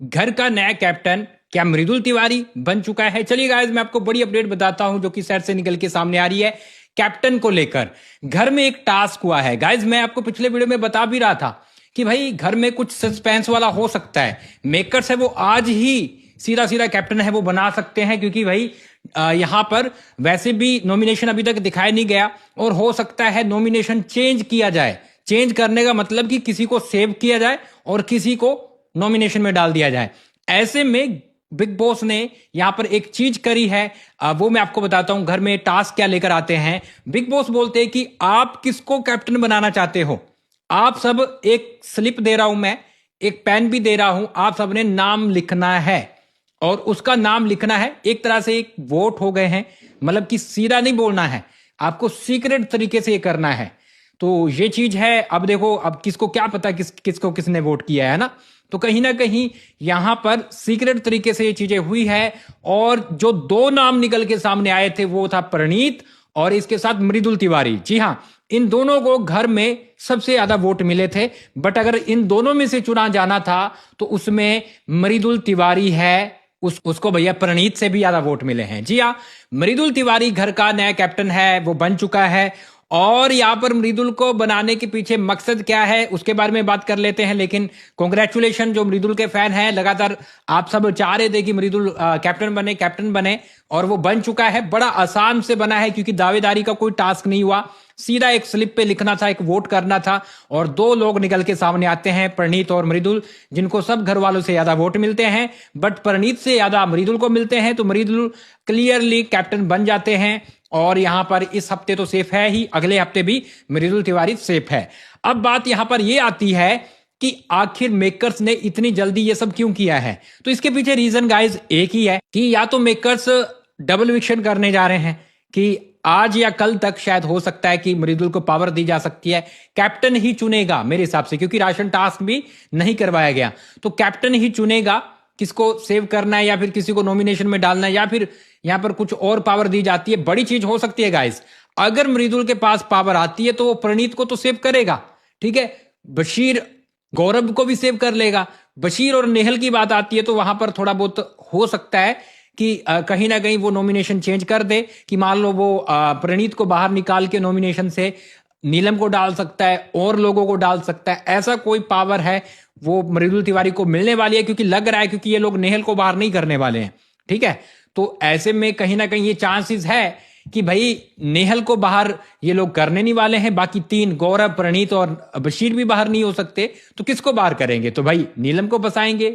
घर का नया कैप्टन क्या मृदुल तिवारी बन चुका है? चलिए गाइस, मैं आपको बड़ी अपडेट बताता हूं जो कि शहर से निकल के सामने आ रही है। कैप्टन को लेकर घर में एक टास्क हुआ है गाइस। मैं आपको पिछले वीडियो में बता भी रहा था कि भाई घर में कुछ सस्पेंस वाला हो सकता है। मेकर्स है वो आज ही सीधा सीधा कैप्टन है वो बना सकते हैं, क्योंकि भाई यहां पर वैसे भी नॉमिनेशन अभी तक दिखाया नहीं गया और हो सकता है नॉमिनेशन चेंज किया जाए। चेंज करने का मतलब कि किसी को सेव किया जाए और किसी को नॉमिनेशन में डाल दिया जाए। ऐसे में बिग बॉस ने यहां पर एक चीज करी है, वो मैं आपको बताता हूं। घर में टास्क क्या लेकर आते हैं। बिग बॉस बोलते हैं कि आप किसको कैप्टन बनाना चाहते हो। आप सब एक स्लिप दे रहा हूं, मैं एक पेन भी दे रहा हूं, आप सबने नाम लिखना है और उसका नाम लिखना है। एक तरह से एक वोट हो गए हैं, मतलब कि सीधा नहीं बोलना है, आपको सीक्रेट तरीके से ये करना है। तो ये चीज है। अब देखो, अब किसको क्या पता किसको किसने वोट किया है ना। तो कहीं ना कहीं यहां पर सीक्रेट तरीके से ये चीजें हुई है। और जो दो नाम निकल के सामने आए थे वो था प्रणीत और इसके साथ मृदुल तिवारी। जी हां, इन दोनों को घर में सबसे ज्यादा वोट मिले थे। बट अगर इन दोनों में से चुना जाना था तो उसमें मृदुल तिवारी है, उसको भैया प्रणीत से भी ज्यादा वोट मिले हैं। जी हाँ, मृदुल तिवारी घर का नया कैप्टन है, वो बन चुका है। और यहां पर मृदुल को बनाने के पीछे मकसद क्या है उसके बारे में बात कर लेते हैं। लेकिन कॉन्ग्रेचुलेशन जो मृदुल के फैन हैं, लगातार आप सब चाह रहे थे कि मृदुल कैप्टन बने और वो बन चुका है। बड़ा आसान से बना है, क्योंकि दावेदारी का कोई टास्क नहीं हुआ। सीधा एक स्लिप पे लिखना था, एक वोट करना था और दो लोग निकल के सामने आते हैं, प्रणीत और मृदुल, जिनको सब घर वालों से ज्यादा वोट मिलते हैं। बट प्रणीत से ज्यादा मृदुल को मिलते हैं, तो मृदुल क्लियरली कैप्टन बन जाते हैं। और यहां पर इस हफ्ते तो सेफ है ही, अगले हफ्ते भी मृदुल तिवारी सेफ है। अब बात यहां पर यह आती है कि आखिर मेकर्स ने इतनी जल्दी ये सब क्यों किया है। तो इसके पीछे रीजन गाइस एक ही है कि या तो मेकर्स डबल विक्शन करने जा रहे हैं कि आज या कल तक शायद हो सकता है कि मृदुल को पावर दी जा सकती है। कैप्टन ही चुनेगा मेरे हिसाब से, क्योंकि राशन टास्क भी नहीं करवाया गया। तो कैप्टन ही चुनेगा किसको सेव करना है या फिर किसी को नॉमिनेशन में डालना है, या फिर यहां पर कुछ और पावर दी जाती है। बड़ी चीज हो सकती है गाइस, अगर मृदुल के पास पावर आती है तो वो प्रणीत को तो सेव करेगा, ठीक है, बशीर गौरव को भी सेव कर लेगा। बशीर और नेहल की बात आती है तो वहां पर थोड़ा बहुत हो सकता है कि कहीं ना कहीं वो नॉमिनेशन चेंज कर दे, कि मान लो वो प्रणीत को बाहर निकाल के नॉमिनेशन से नीलम को डाल सकता है और लोगों को डाल सकता है। ऐसा कोई पावर है वो मृदुल तिवारी को मिलने वाली है, क्योंकि लग रहा है क्योंकि ये लोग नेहल को बाहर नहीं करने वाले हैं, ठीक है। तो ऐसे में कहीं ना कहीं ये चांसेस है कि भाई नेहल को बाहर ये लोग करने नहीं वाले हैं। बाकी तीन गौरव, प्रणीत और बशीर भी बाहर नहीं हो सकते, तो किसको बाहर करेंगे? तो भाई नीलम को फंसाएंगे,